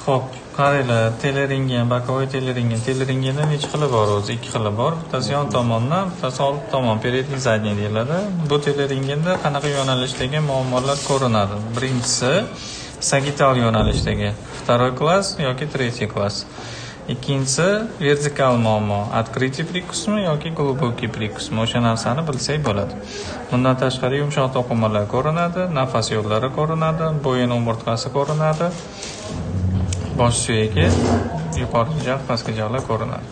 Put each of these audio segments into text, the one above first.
Xo'p, qaranglar, teleringian, bokovoy teleringian. Teleringianda necha xili bor o'zi? 2 xili bor. Bittasi yon tomondan, bittasi old tomon, передний задний deyiladi. Bu teleringianda qanaqa yo'nalishdagi muammolar ko'rinadi? Birinchisi sagital yo'nalishdagi, второй klass yoki третий klass. Ikkinchisi vertikal muammo, открытый приkusmi yoki глубокий приkusmi. O'sha narsani bilsak bo'ladi. Bundan tashqari yumshoq to'qimalar ko'rinadi, nafas yo'llari ko'rinadi, bo'yin umurtqasi ko'rinadi. Bosh suyagi, yuqori jag', pastki jag'lar ko'rinadi.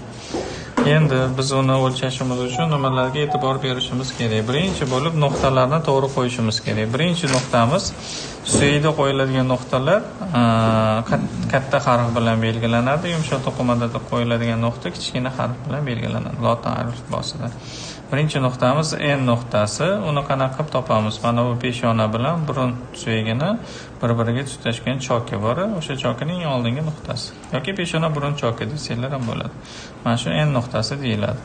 Endi biz uni o'lchashimiz uchun nimalarga e'tibor berishimiz kerak? Birinchi bo'lib nuqtalarni to'g'ri qo'yishimiz kerak. Birinchi nuqtamiz suyakda qo'yiladigan nuqtalar katta harf bilan belgilanadi. Yumshoq to'qimada qo'yiladigan nuqta kichkina harf bilan belgilanadi lotin alifbosida. Birinchi nuqtamiz N nuqtasi. Uni qanaqa qilib topamiz? Mana bu peshona bilan burun suyagini bir-biriga tutashgan choki bor. O'sha chokining oldingi nuqtasi yoki peshona burun choki desanglar ham bo'ladi. Mana shu N nuqtasi deyiladi.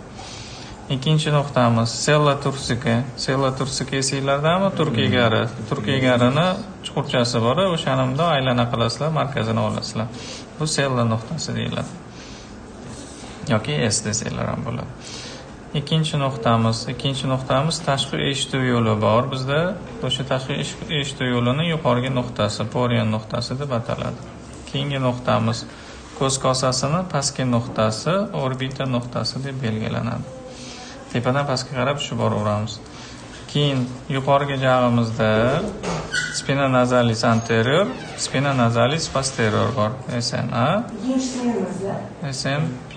Ikkinchi nuqtamiz sella tursika. Sella tursika esinglardami? Turk egari. Turk egarini chuqurchasi bor. O'shani bundoq aylana qilasizlar, markazini olasizlar. Bu sella nuqtasi deyiladi. Yoki S desanglar ham bo'ladi. Ikkinchi nuqtamiz tashqi eshituv yo'li bor. Bizda o'sha tashqi eshituv yo'lini yuqorgi nuqtasi, porion nuqtasi deb ataladi. Keyingi nuqtamiz ko'z kosasini pastki nuqtasi, orbita nuqtasi deb belgilanadi. Tepadan pastga qarab tushib boraveramiz. Keyin yuqorgi jag'imizda spina nasalis anterior, spina nasalis posterior bor. SNA, SMP.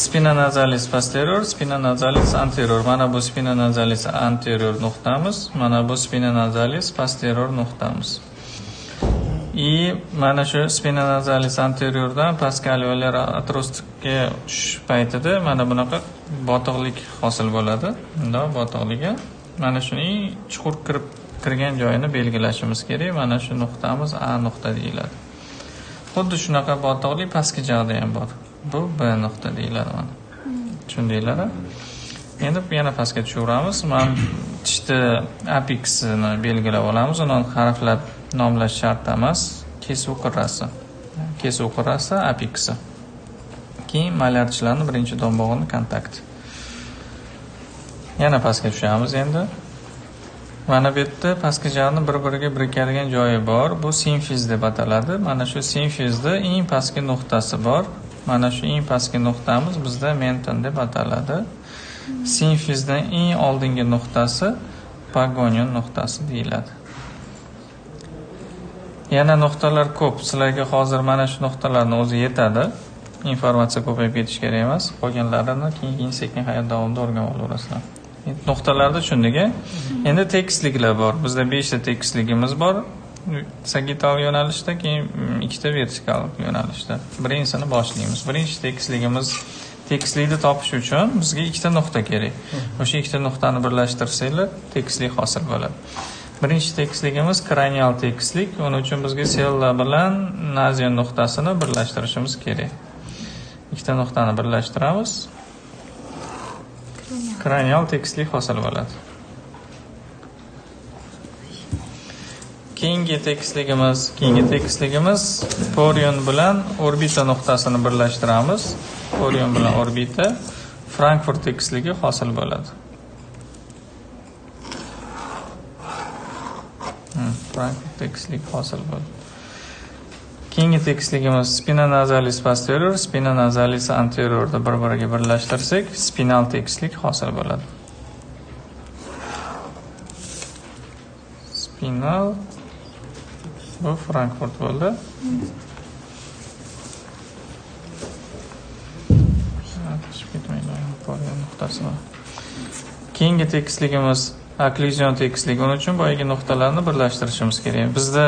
Spina nasalis posterior, spina nasalis anterior. Mana bu spina nasalis anterior nuqtamiz, mana bu spina nasalis posterior nuqtamiz. Mana shu spina nasalis anteriordan pastki alveolar atrostikka tushish paytida mana bunaqa botiqlik hosil bo'ladi. Bundoq botiqligi mana shuning chuqur kirgan joyini belgilashimiz kerak. Mana shu nuqtamiz A nuqta deyiladi. Xuddi shunaqa botiqlik pastki jag'da ham bor. Bu B nuqta deyiladi mana. Tushundinglar? Endi yana pastga tushaveramiz. Men tishda apexini belgilab olamiz. Uni harflar nomlash shart emas. Kesuv qirrasi apexi. Keyin malyar tishlarning birinchi do'mbog'ining kontakti. Yana pastga tushamiz endi. Mana bu yerda pastki jag'ning bir-biriga birikadigan joyi bor. Bu simfiz deb ataladi. Mana shu simfizda eng pastki nuqtasi bor. Mana shu eng pastki nuqtamiz bizda menton deb ataladi. Simfizdan eng oldingi nuqtasi pagonion nuqtasi deyiladi. Yana nuqtalar ko'p. Sizlarga hozir mana shu nuqtalarning o'zi yetadi. Informatsiya ko'payib ketish kerak emas. Qolganlarini keyin sekin hayot davomida o'rganib olaverasizlar. Nuqtalarda tushundik. Endi tekisliklar bor. Bizda 5 ta tekisligimiz bor. Sagital yo'nalishda, keyin 2 ta vertikal yo'nalishda. Birinchisini boshlaymiz. Birinchi tekislikni topish uchun bizga 2 ta nuqta kerak. O'sha 2 ta nuqtani birlashtirsanglar, tekislik hosil bo'ladi. Birinchi tekisligimiz kranial tekislik. Uning uchun bizga sella bilan nazion nuqtasini birlashtirishimiz kerak. 2 ta nuqtani birlashtiramiz. Kranial tekislik hosil bo'ladi. Keyingi tekisligimiz porion bilan orbita nuqtasini birlashtiramiz. Porion bilan orbita Frankfurt tekisligi hosil bo'ladi. Frankfurt tekisligi hosil bo'ladi. Keyingi tekisligimiz spina nasalis posterior, spina nasalis anteriorda bir-biriga birlashtirsak, spinal tekislik hosil bo'ladi. Spinal bu Frankfurt bo'ldi. Keyingi tekisligimiz okklyuzion tekisligi. Uning uchun boyagi nuqtalarni birlashtirishimiz kerak. Bizda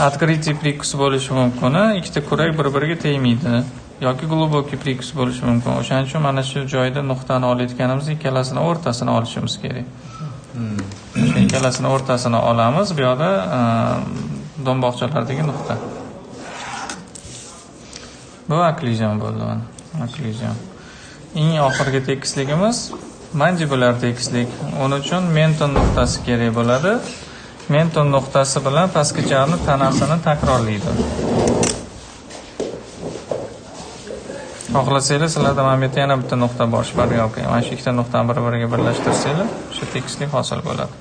открытый приkus bo'lishi mumkin. Ikkita kurak bir-biriga tegmaydi yoki глубокий приkus bo'lishi mumkin. O'shaning uchun mana shu joyda nuqtani olayotganimizda ikkalasini o'rtasini olishimiz kerak. Shu ikkalasini o'rtasini olamiz. Bu yerda do'mboqchalardagi nuqta. Bu okklyuzion bo'ldi mana. Okklyuzion. Eng oxirgi tekisligimiz mandibular tekislik. Uning uchun menton nuqtasi kerak bo'ladi. Menton nuqtasi bilan pastki jarni tanasini takrorlaydi. Xohlasanglar, sizlarda mana bu yerda yana bitta nuqta bor, yoki mana shu ikkita nuqtani bir-biriga birlashtirsanglar, o'sha tekislik hosil bo'ladi.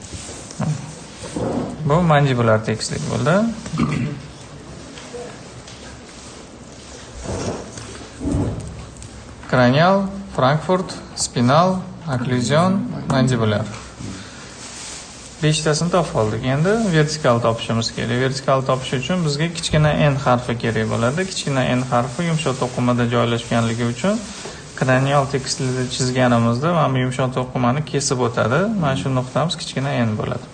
Bu mandibular tekislik bo'ldi. Kranial, Frankfurt, spinal, okklyuzion, mandibular. 5 tasini topib oldik. Endi vertikal topishimiz kerak. Vertikal topish uchun bizga kichkina n harfi kerak bo'ladi. Kichkina n harfi yumshoq to'qimada joylashganligi uchun kranial tekislikni chizganimizda mana bu yumshoq to'qimani kesib o'tadi. Mana shu nuqtamiz kichkina n bo'ladi.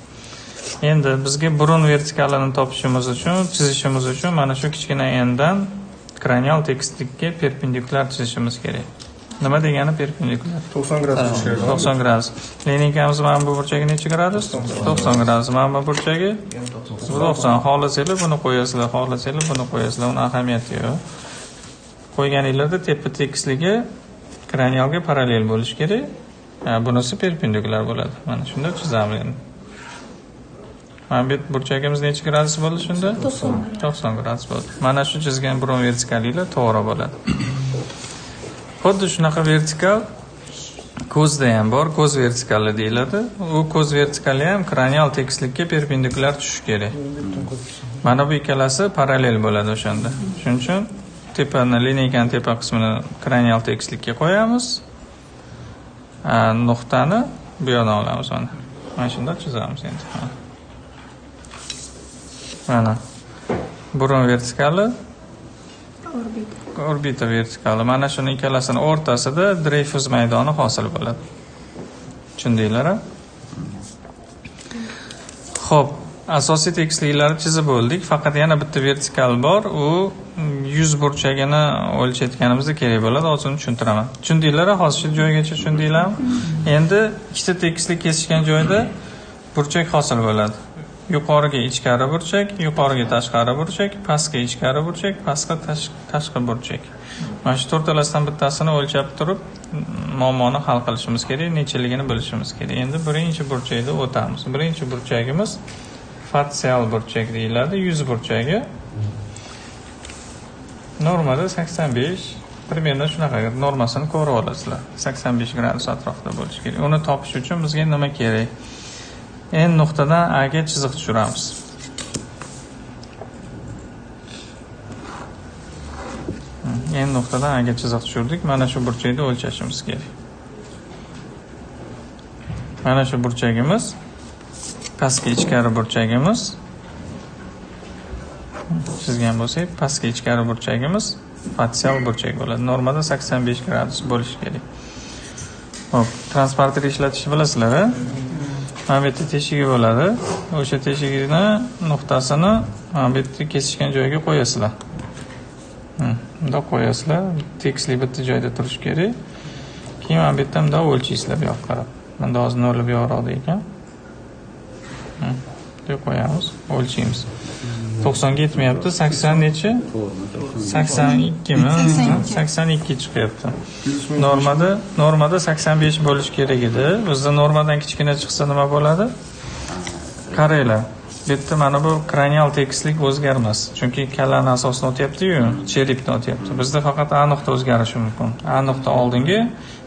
Endi bizga burun vertikalini topishimiz uchun, chizishimiz uchun mana shu kichkina n dan kranial tekislikka perpendikulyar chizishimiz kerak. Nima degani perpendikulyar? 90 gradus chiqadi. 90 gradus. Lineykamiz mana bu burchagi necha gradus? 90 gradus. Mana bu burchagi 90. Xohlasanglar buni qo'yasizlar, xohlasanglar buni qo'yasizlar. Uni ahamiyati yo'q. Qo'yganinglarda tepa tekisligi kranialga parallel bo'lishi kerak. Bunisi perpendikulyar bo'ladi. Mana shunda chizamiz endi. Mana bu burchagimiz necha gradus bo'ldi shunda? 90 gradus bo'ldi. Mana shu chizgan burun vertikaliklar to'g'ri bo'ladi. Xuddi shunaqa vertikal ko'zda ham bor, ko'z vertikali deyiladi. U ko'z vertikali ham kranial tekislikka perpendikulyar tushishi kerak. Mana bu ikkalasi parallel bo'ladi o'shanda. Shuning uchun tepani, lineykaning tepa qismini kranial tekislikka qo'yamiz. Nuqtani bu yoqdan olamiz mana. Mana shunda chizamiz endi. Mana burun vertikali, orbita vertikali. Mana shuni ikkalasini o'rtasida Dreyfus maydoni hosil bo'ladi. Tushundinglar? Xo'p, asosiy tekisliklarni chizib bo'ldik. Faqat yana bitta vertikal bor. U yuz burchagini o'lchayotganimizda kerak bo'ladi. Hozir uni tushuntiraman. Tushundinglar? Hozir shu joygacha tushundinglarmi? Endi ikkita tekislik kesishgan joyda burchak hosil bo'ladi. Yuqoriga ichkari burchak, yuqoriga tashqari burchak, pastga ichkari burchak, pastga tashqi burchak. Mana shu to'rtalasidan bittasini o'lchab turib, muammoni hal qilishimiz kerak, nechaligini bilishimiz kerak. Endi birinchi burchakni o'tamiz. Birinchi burchagimiz fatsial burchak deyiladi, yuz burchagi. Normada 85, примерно shunaqa normasini ko'rib olasizlar. 85 gradus atrofida bo'lishi kerak. Uni topish uchun bizga nima kerak? N nuqtadan A ga chiziq tushiramiz. N nuqtadan A ga chiziq tushirdik. Mana shu burchakni o'lchashimiz kerak. Mana shu burchagimiz, pastki ichkari burchagimiz. Chizgan bo'lsak, pastki ichkari burchagimiz fatsial burchak bo'ladi. Normada 85 gradus bo'lishi kerak. Xo'p, transporter ishlatishni bilasizlar-a? Mana bu yerda teshigi bo'ladi. O'sha teshigini nuqtasini mana bu yerda kesishgan joyga qo'yasizlar. Bunda qo'yasizlar. Tekislik bitta joyda turishi kerak. Keyin mana bu yerda bunday o'lchaysizlar bu yoqqa qarab. Bunda hozir nolib yo'qroqda ekan. Deb qo'yamiz, o'lchaymiz. 90 ga yetmayapti. 80 nechi? 82 mi? 82 chiqyapti. Normada 85 bo'lish kerak edi. Bizda normadan kichkina chiqsa nima bo'ladi? Qaranglar. Bu yerda mana bu kranial tekislik o'zgarmas. Chunki kallani asosini o'tyapti-yu, cheripni o'tyapti. Bizda faqat A nuqta o'zgarishi mumkin. A nuqta oldinga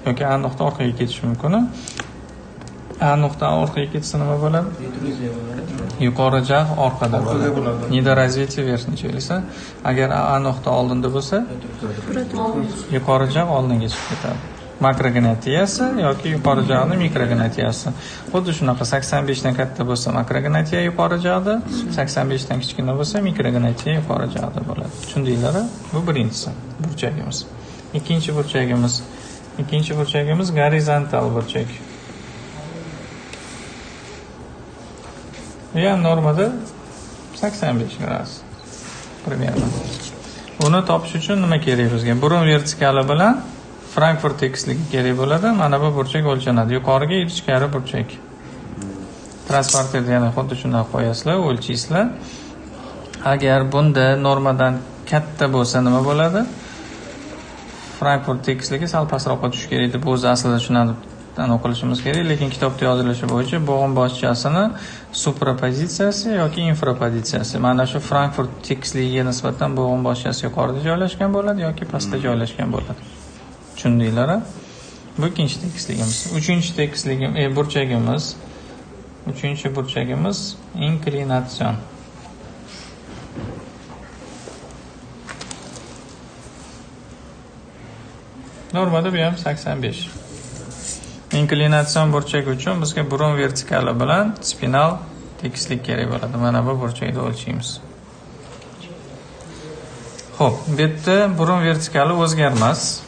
yoki A nuqta orqaga ketishi mumkin. A nuqta orqaga ketsa nima bo'ladi? Yuqori jag orqada bo'ladi. Nidorazvitiya верхний esa. Agar A nuqta oldinda bo'lsa, yuqori jag oldinga chiqib ketadi. Makrognatiyasi yoki yuqori jag'ning mikrognatiyasi. Xuddi shunaqa 85 dan katta bo'lsa makrognatiya yuqori jag'da, 85 dan kichkina bo'lsa mikrognatiya yuqori jag'da bo'ladi. Tushundinglar-a? Bu birinchisi burchagimiz. Ikkinchi burchagimiz gorizontal burchak. Ya normada 85 gradus. Примерно. Uni topish uchun nima kerak bizga? Burun vertikali bilan Frankfurt tekisligi kerak bo'ladi. Mana bu burchak o'lchanadi. Yuqoriga ichkari burchak. Transporterni yana xuddi shunday qo'yasizlar, o'lchaysizlar. Agar bunda normadan katta bo'lsa nima bo'ladi? Frankfurt tekisligi sal pastroqqa tushishi kerak deb o'zi aslida dan o'qilishimiz kerak, lekin kitobda yozilishi bo'yicha bo'g'in boshchasini suprapozitsiyasi yoki infrapozitsiyasi. Mana shu Frankfurt tekisligiga nisbatan bo'g'in boshchasi yuqorida joylashgan bo'ladi yoki pastda joylashgan bo'ladi. Tushundinglar? Bu ikkinchi tekisligimiz. Uchinchi burchagimiz inklinatsion. Normada bu ham 85. Inklinatsion burchak uchun bizga burun vertikali bilan spinal tekislik kerak bo'ladi. Mana bu burchakni o'lchaymiz. Xo'p, bu yerda burun vertikali o'zgarmas.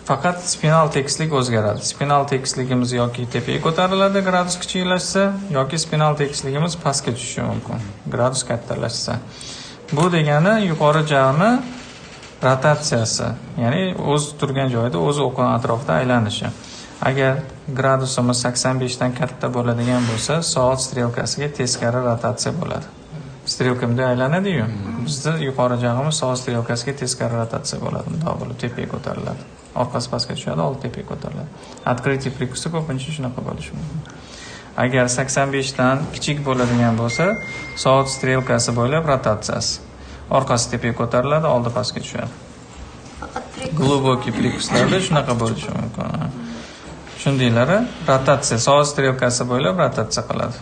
Faqat spinal tekislik o'zgaradi. Spinal tekisligimiz yoki tepaga ko'tariladi gradus kichiklashsa, yoki spinal tekisligimiz pastga tushishi mumkin gradus kattalashsa. Bu degani yuqori jag'ni rotatsiyasi, ya'ni o'z turgan joyida o'z o'qi atrofida aylanishi. Agar gradusimiz 85 dan katta bo'ladigan bo'lsa, soat strelkasiga teskari rotatsiya bo'ladi. Strelka bunday aylanadi-yu. Bizda yuqori jag'imiz soat strelkasiga teskari rotatsiya bo'ladi. Bunday bo'lib tepaga ko'tariladi. Orqasi pastga tushadi, oldi tepaga ko'tariladi. Открытие prikusi ko'pincha shunaqa bo'lishi mumkin. Agar 85 dan kichik bo'ladigan bo'lsa, soat strelkasi bo'ylab rotatsiyasi. Orqasi tepaga ko'tariladi, oldi pastga tushadi. Глубокий prikuslarda shunaqa bo'lishi mumkin. Tushundinglar? Rotatsiya soat strelkasi bo'ylab rotatsiya qiladi.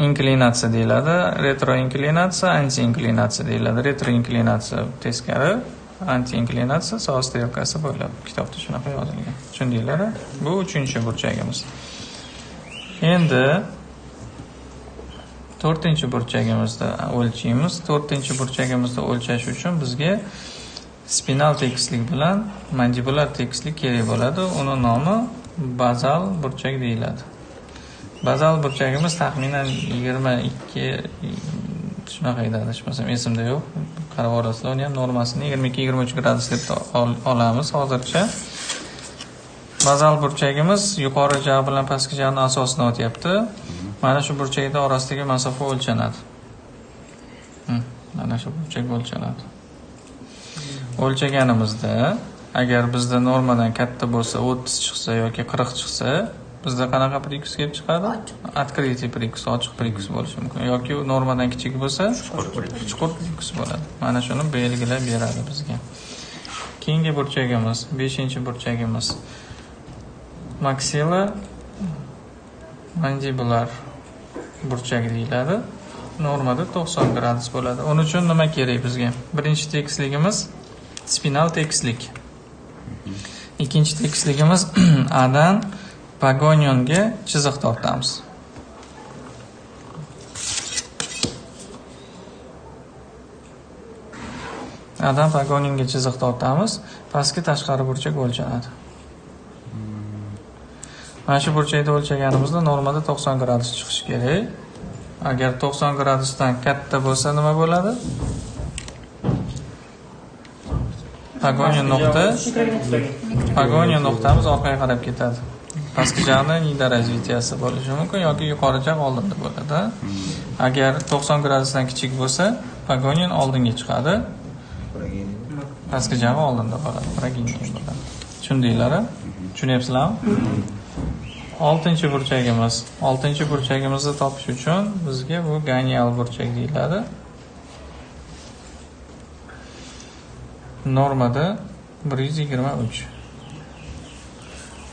Inklinatsiya deyiladi, retroinklinatsiya, antiinklinatsiya deyiladi. Retroinklinatsiya teskari, antiinklinatsiya soat strelkasi bo'ylab. Kitobda shunaqa yozilgan. Tushundinglar? Bu uchinchi burchagimiz. Endi 4-burchagimizda o'lchaymiz. 4-burchagimizda o'lchash uchun bizga spinal tekislik bilan mandibular tekislik kerak bo'ladi. Uning nomi bazal burchak deyiladi. Bazal burchagimiz taxminan 22 shunaqa edi, adashmasam, esimda yo'q. Qarab olasizlar, uni ham normasini 22-23 gradus deb olamiz hozircha. Bazal burchagimiz yuqori jag' bilan pastki jag'ning asosidan o'tyapti. Mana shu burchaklar orasidagi masofa o'lchanadi. Mana shu burchak o'lchanadi. O'lchaganimizda agar bizda normadan katta bo'lsa 30 chiqsa yoki 40 chiqsa, bizda qanaqa prikus kelib chiqadi? Открытие prikus, ochiq prikus bo'lishi mumkin. Yoki normadan kichik bo'lsa, chuqur prikus bo'ladi. Mana shuni belgilab beradi bizga. Keyingi burchagimiz, 5-burchagimiz maxilla mandibular burchak deyiladi. Normada 90 gradus bo'ladi. Uning uchun nima kerak bizga? Birinchi tekisligimiz spinal tekislik. Ikkinchi tekisligimiz A dan pagonionga chiziq tortamiz. A dan pagonionga chiziq tortamiz. Pastki tashqari burchak o'lchanadi. Mana shu burchakda o'lchaganimizda normada 90 gradus chiqishi kerak. Agar 90 gradusdan katta bo'lsa nima bo'ladi? Pagonion nuqtamiz orqaga qarab ketadi. Pastki jag'ning nida razvitiyasi bo'lishi mumkin yoki yuqori jag' oldinda bo'ladi. Agar 90 gradusdan kichik bo'lsa, pagonion oldinga chiqadi. Pastki jag' oldinda bo'ladi, progenion bo'ladi. Tushundinglar? Tushunyapsizlarmi? 6-burchagimiz. 6-burchagimizni topish uchun bizga bu ganial burchak deyiladi. Normada 123.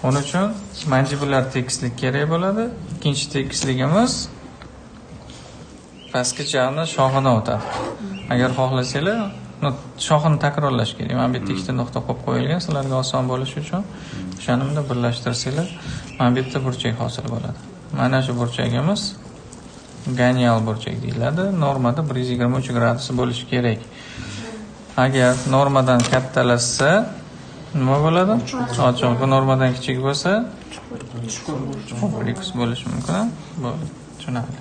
Onun uchun mandibular tekislik kerak bo'ladi. Ikkinchi tekisligimiz pastki jag'ning shoxidan o'tadi. Agar xohlasanglar, shoxini takrorlash kerak. Mana bu yerda ikkita nuqta qo'yib qo'yilgan, sizlarga oson bo'lishi uchun. O'shani bilan birlashtirsanglar, mana bu yerda burchak hosil bo'ladi. Mana shu burchagimiz ganial burchak deyiladi. Normada 123 gradus bo'lishi kerak. Agar normadan kattalashsa, nima bo'ladi? Ochiq. Bu normadan kichik bo'lsa, chuqur prikus bo'lishi mumkin. Bu tushunarli.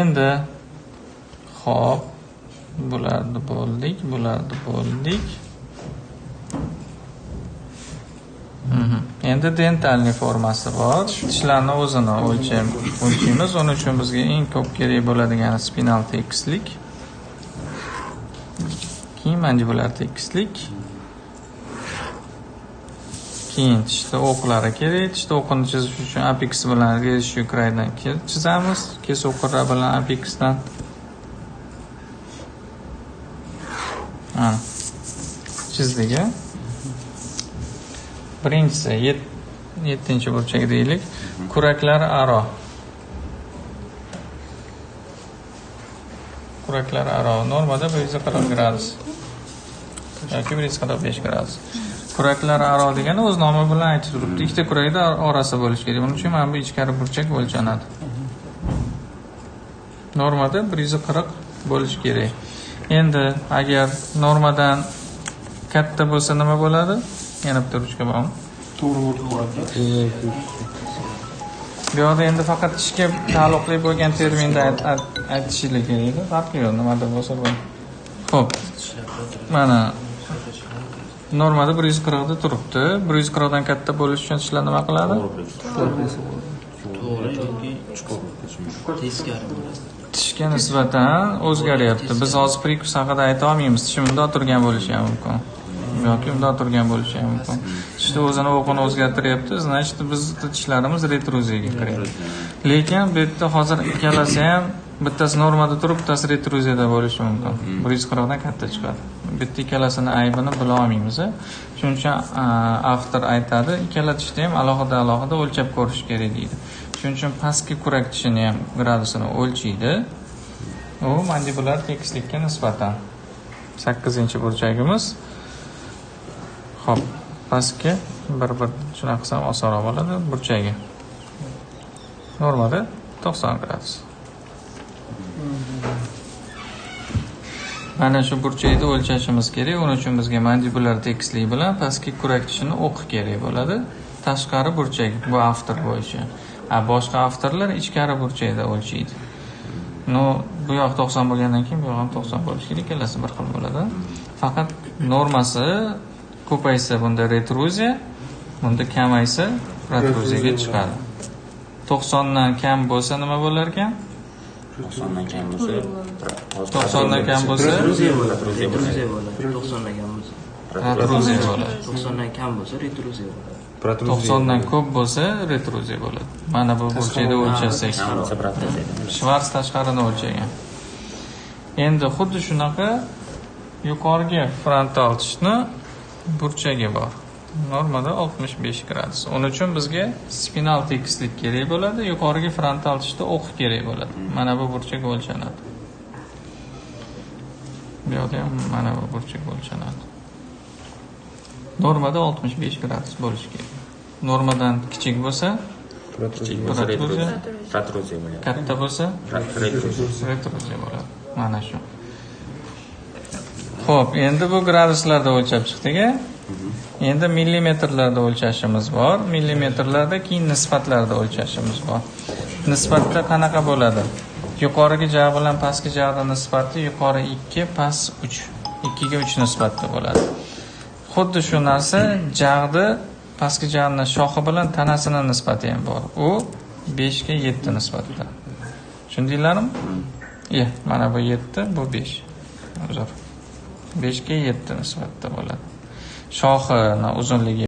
Endi xo'p, bularni bo'ldik. Endi dentalniy formasi bor. Tishlarni o'zini o'lchaymiz. Uning uchun bizga eng ko'p kerak bo'ladigan spinal tekislik. Keyin mandibular tekislik. Keyin tishda o'qlari kerak. Tishda o'qini chizish uchun apex bilan ratio kraydan chizamiz. Kesov qirra bilan apexdan. Chizdik. Birinchisi 7-burchak deylik. Kuraklar aro. Kuraklar aro. Normada 140 gradus. yoki 145 gradus. Kuraklar aro degani o'z nomi bilan aytib turibdi. Ikkita kurakda orasi bo'lishi kerak. Buning uchun mana bu ichkari burchak o'lchanadi. Normada 140 bo'lishi kerak. Endi agar normadan katta bo'lsa nima bo'ladi? Yana bitta ruchka bormi? To'g'ri bo'ladi. Bu yerda endi faqat tishga taalluqli bo'lgan terminda aytishlik kerak. Farqi yo'q, nimada bo'lsa bo'ladi. Xo'p. Mana normada 140 da turibdi. 140 dan katta bo'lish uchun tishlar nima qiladi? To'g'ri yoki teskari bo'ladi. Tishga nisbatan o'zgaryapti. Biz hozir prikus haqida ayta olmaymiz. Tish bundoq turgan bo'lishi ham mumkin. Yoki bundoq turgan bo'lishi ham mumkin. Tishda o'zini o'qini o'zgartiryapti. Значит, bizning tishlarimiz retruziyaga kiryapti. Lekin bu yerda hozir ikkalasi ham bittasi normada turib, bittasi retruziyada bo'lishi mumkin. 140 dan katta chiqadi. Bitta ikkalasini aybini bila olmaymiz. Shuning uchun avtor aytadi, ikkala tishda ham alohida o'lchab ko'rish kerak deydi. Shuning uchun pastki kurak tishini ham gradusini o'lchaydi. U mandibular tekislikka nisbatan 8-burchagimiz. Xo'p, pastki bir shunaqa qilsam osonroq bo'ladi burchagi. Normada 90 gradus. Mana shu burchakni o'lchashimiz kerak. Uning uchun bizga mandibular tekislik bilan pastki kurak tishini o'qi kerak bo'ladi. Tashqari burchak bu avtor bo'yicha. Boshqa avtorlar ichkari burchakda o'lchaydi. Bu yoq 90 bo'lgandan keyin bu yoq ham 90 bo'lishi kerak. Ikkalasi bir xil bo'ladi. Faqat normasi ko'paysa bunda retruziya, bunda kamaysa protruziyaga chiqadi. 90 dan kam bo'lsa nima bo'lar ekan? 90 dan kam bo'lsa retruziya bo'ladi. 90 dan kam bo'lsa protruziya bo'ladi. 90 dan kam bo'lsa retruziya bo'ladi. 90 dan ko'p bo'lsa retruziya bo'ladi. Mana bu burchakda o'lchasak, Schwarz tashqarini o'lchagan. Endi xuddi shunaqa yuqorgi frontal tishni burchagi bor. Normada 65 gradus. Uning uchun bizga spinal tekislik kerak bo'ladi, yuqorgi frontal tishda o'q kerak bo'ladi. Mana bu burchak o'lchanadi. Bu yerda ham mana bu burchak o'lchanadi. Normada 65 gradus bo'lishi kerak. Normadan kichik bo'lsa protruziya bo'ladi. Katta bo'lsa retruziya bo'ladi. Mana shu. Xo'p, endi bu graduslarda o'lchab chiqdik. Endi millimetrlarda o'lchashimiz bor. Millimetrlarda keyin nisbatlarda o'lchashimiz bor. Nisbatda qanaqa bo'ladi? Yuqorigi jag' bilan pastki jag'da nisbati yuqori 2, past 3. 2 ga 3 nisbatda bo'ladi. Xuddi shu narsa jag'da pastki jag'ning shoxi bilan tanasining nisbati ham bor. U 5 ga 7 nisbatda. Tushundinglarmi? Mana bu 7, bu 5. Uzr. 5 ga 7 nisbatda bo'ladi. Shoxini uzunligi